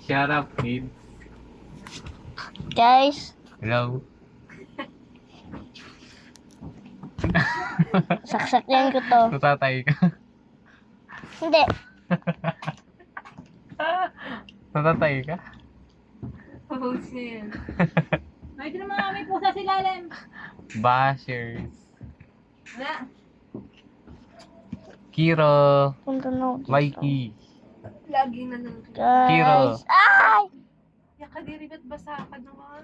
Shut up, kid. Guys, Hello. saksakyan ko to. Natatay ka. Hindi. Natatay ka? Post niya yan. Ay, ito naman may pusa si Lalem. Bashers. Wala. Kiro. Punta na ako dito. Mikey. Lagi na lang. Kiro. Guys, ay! Yakadiri ba't basa ka naman?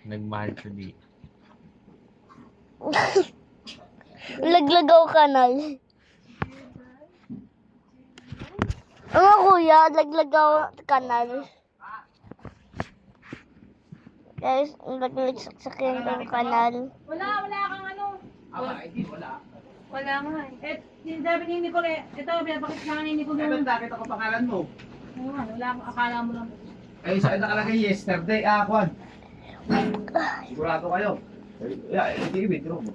Nagmahal ko di. Laglagaw kanal. Ano kuya, laglagaw kanal. Guys, lagsaksakin ko kanal. Wala kang ano. Wala nga eh. Eh, sinabi ni Nicole, ito, pinapakit na ni Nicole Ay, yung... ba't nakita ko pangalan mo? Oo nga, wala akong akala mo lang. Ay, saan nakalagay yesterday, Kwan? Sigurado kayo. Yeah, hindi withdraw mo.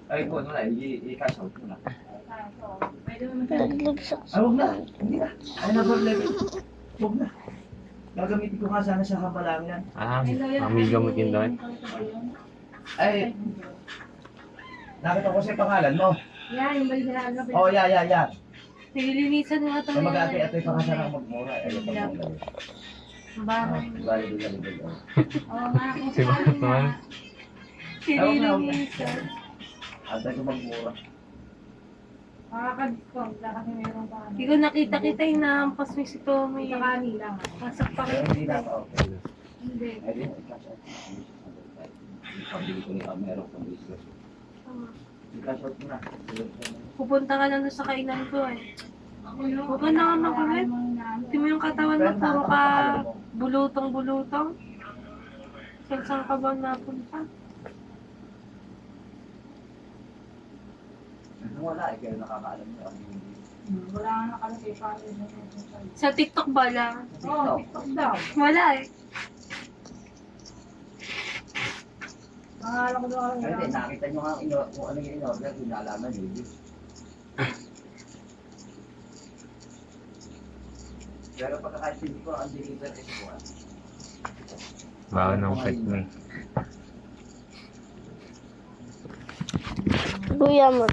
Ay, po, wala, i-cash out mo na. Ah, so, pwede mo naman. Ay, huwag na. Hindi na. Ay, number 11. Huwag na. Gagamitin ko nga sana sa hampalang yan. Amiga mo din doon. Ay, nakita ko sa pangalan mo. Yeah, yung balik na ano. Oh, yeah. Nililinisan nga ito Sa mag-ate, ito yung pangalan ng magmura. Ay, yung magmura. Bahay. Bali, bali. Oo nga, kung Si Bakit saan naman? Nililinisan. Ate ko magmura. makaka-discount lang kasi meron pa. Hindi ko nakita-kita yung nahampas mo si Tommy. Sa kanila. Pasok pa Ay, rin. hindi na ako. Okay. Hindi. Ay, di, i-cash out. Pabili ko ni Amero kung business. I-cash out mo na. Pupunta ka lang doon sa kainan ko eh. Huwag ka na makulit. Hindi mo yung katawan mo, puro ka bulutong-bulutong. Saan ka ba napunta? Wala, eh, kaya nakakaalam niyo. Ang hindi. Wala nga nakalagay pa rin. Sa TikTok ba lang? Oo, TikTok daw. Wala eh. Pangalan ko daw Ay, lang. hindi, nakita niyo nga kung ano yung in-order, yung nalaman yun. Pero pagkakaintindi ko, ang deliver is one. Bawa ng pet mo eh. Kuya mo.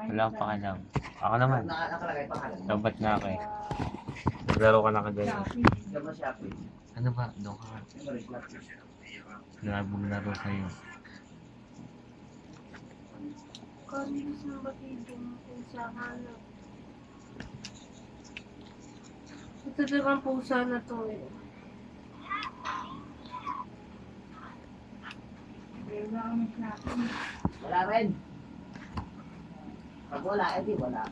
Wala akong pakialam. Ako naman. Nakalagay pangalan mo. Dapat na ako eh. Naglaro ka na kagaya. Naman siya ako. Ano ba? Doon ka. Memories na po. Laro sa'yo. Kami sa batidong pusa hanap. Ito talagang pusa na to eh. Wala rin. Pag wala, edi wala.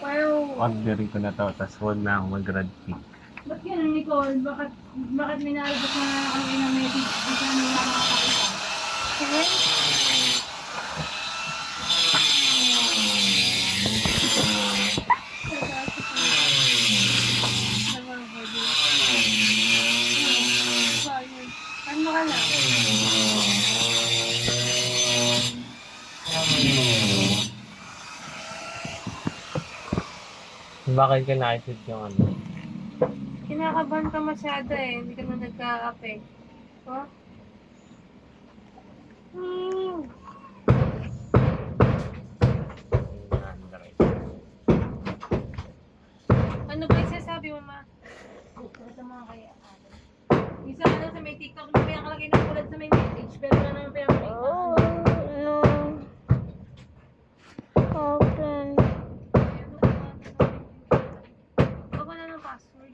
Wow! Orderin ko na to, tapos huwag na akong mag-grad pick. Ba't yun, Nicole? Bakit may nalabas na ang inamedic? Di ka nila makakita. Ano ka lang? Bakit ka na-shoot yung ano? Kinakabahan ka masyado eh. Hindi ka na nagkakape. Oh? Ano ba yung sinasabi mo, ma? Sa mga kaya. Isa na sa may TikTok na pinakalagay ng kulad sa may message, pero wala naman pinakalagay. Oh, no. Open. Huwag mo na ng password.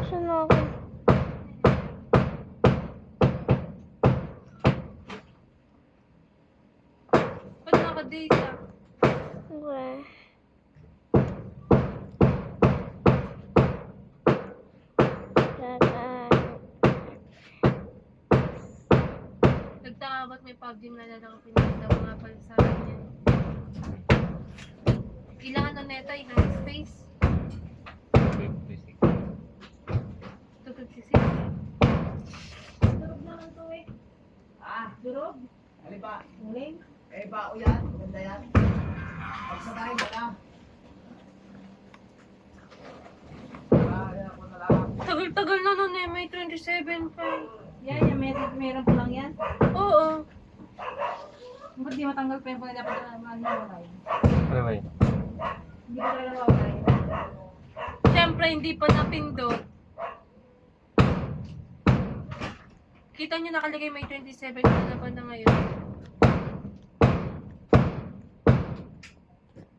Saan ako? Ba't nakadate ka? Okay. Nagtaka ba't may PUBG na lang pinagda mga pala sa akin yan? Ilang ano neto, ilang space? 56. 256. Durog naman to eh. Ah, Durog? ano ba? Muling? Eh, bao yan. Maganda yan. Pagsanahin mo na. Kaya ako na lang. Tagal-tagal na nun eh, may 27 pa. Yan, meron pa lang yan. Oo. Ba't di matanggal pa yung pag dapat na mawala yun? Ano ba yun? Hindi pa talaga mawala yun. Siyempre, hindi pa napindot. Kita nyo nakalagay may 27 na ba na ngayon?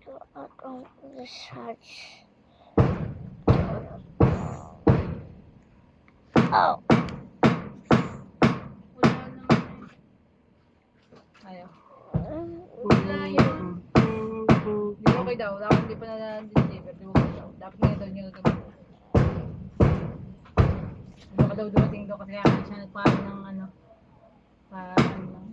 To out of the search. Oh. Wala naman eh. Ayaw. Wala yun. Di ba okay daw? Dapat hindi pa na-deliver. Di ba okay daw? Dapat nga daw niya gagawin. Baka daw dumating daw kasi kaya siya nagpaano ng ano. Paano lang.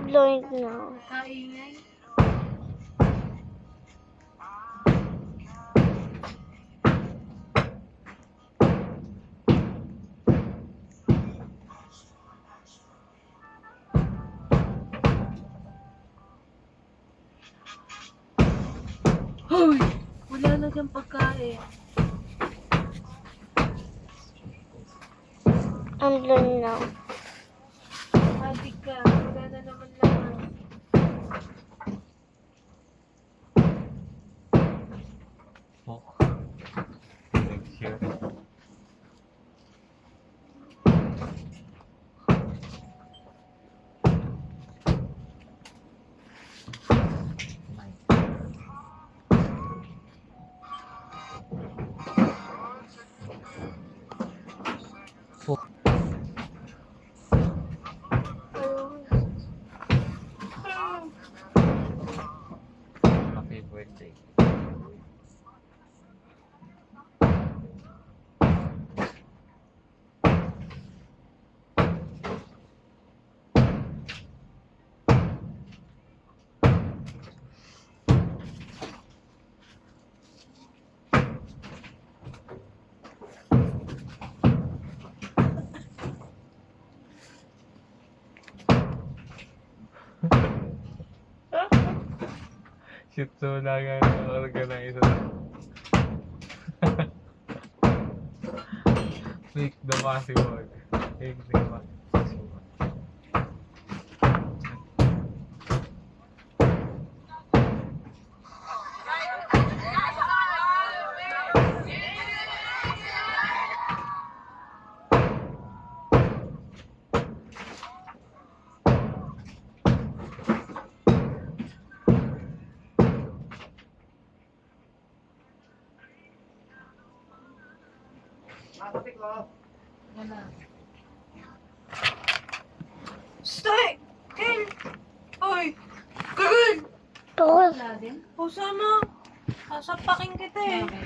Blind now. Kaingay. Hoy! Wala na dyan pagkain. I'm blind now. Adik ka. Wala na naman lang. Oh. Next year. Happy birthday. Shit, so lang ang organizer. Make the possible. Make the possible. Matatik ko. Yan na. Stay! Ken! Oy! Kagul! Pause. Wala din. O sana, sasapakin kita eh. Okay.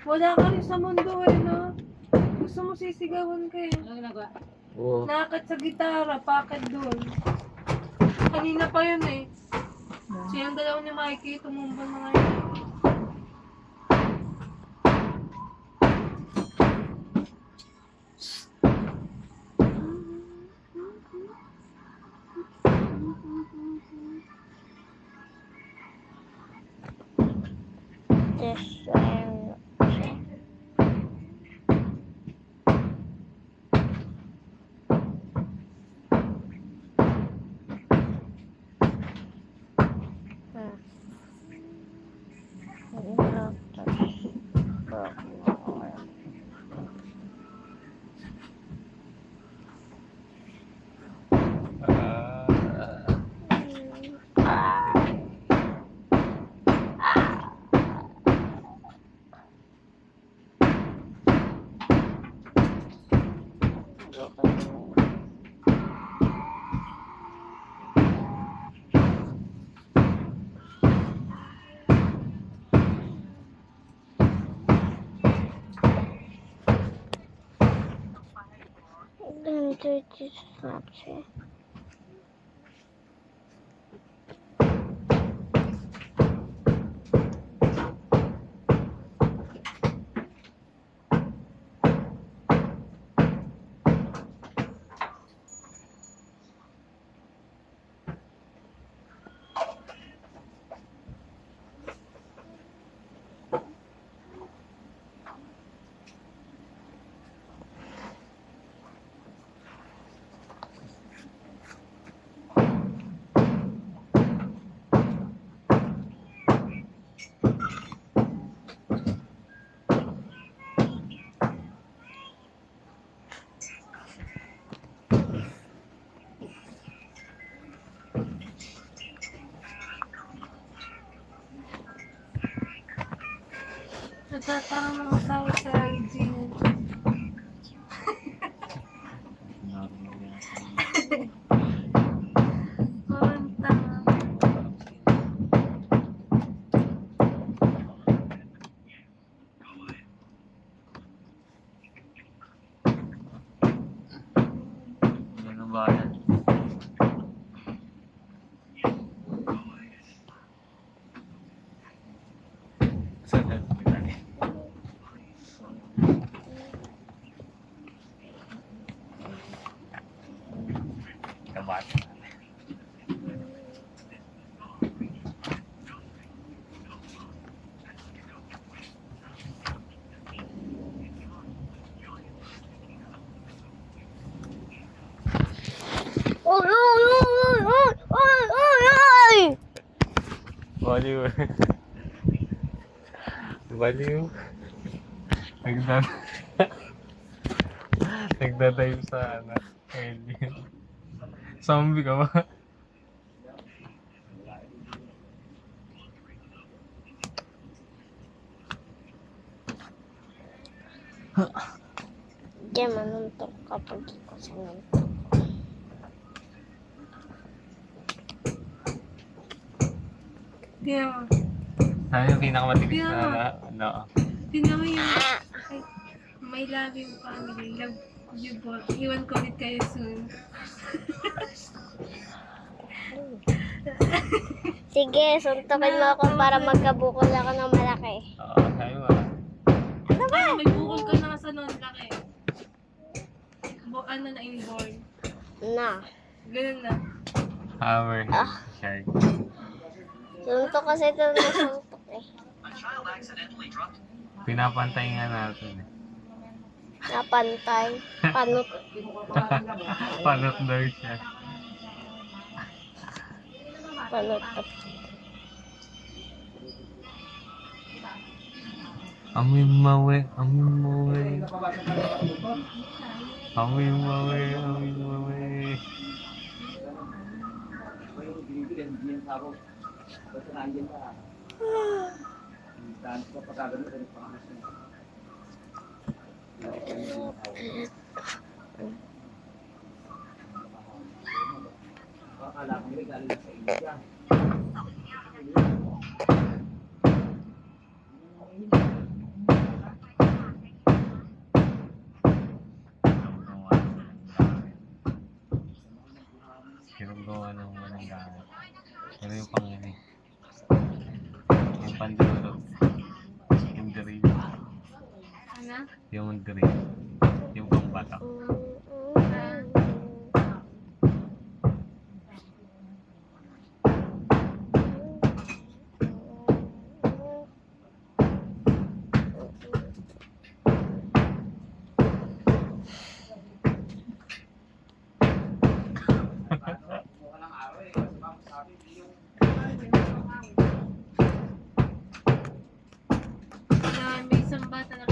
Wala ka rin sa mundo eh, no? Gusto mo sisigawan ka eh. Ano ginagawa? Oo. Nakakit sa gitara, pakit doon. Kanina pa yun eh. Silang dalawa ni Mikey, tumumba na ngayon. This dirty Snapchat. Nagtatanong mga tao sa IG. Parang tanga. Ano ba yan? Saan? Kabat. Oy, oy, oy, oy, oy, oy, oy! Baliw. Baliw. Nagdad... Nagdadive sa alien. Zombie ka ba? Hindi manuntok kapag ikaw sinuntok. Tingnan mo. Ano yung pinakamatigas na ano? Tingnan mo yung ay, may love yung family. Love you both. Iwan ko ulit kayo soon. Sige, suntukin mo ako para magkabukol ako ng malaki. Oo, sabi mo. Ano ba? Ay, may bukol ka na sa noon laki. Ano na inborn. Na. Ganun na. Hammer. Shark. Suntok kasi ito na suntok eh. Pinapantay nga natin eh. Napantay. Panot. Panot daw siya. Panot. Amoy mawe, amoy mawe. Amoy mawe, amoy mawe. Ginagawa ng walang gamit. Pero yung pangini. Yung pandulog. Yung drill. Ano? Yung drill. Yung pangbatak. May isang bata na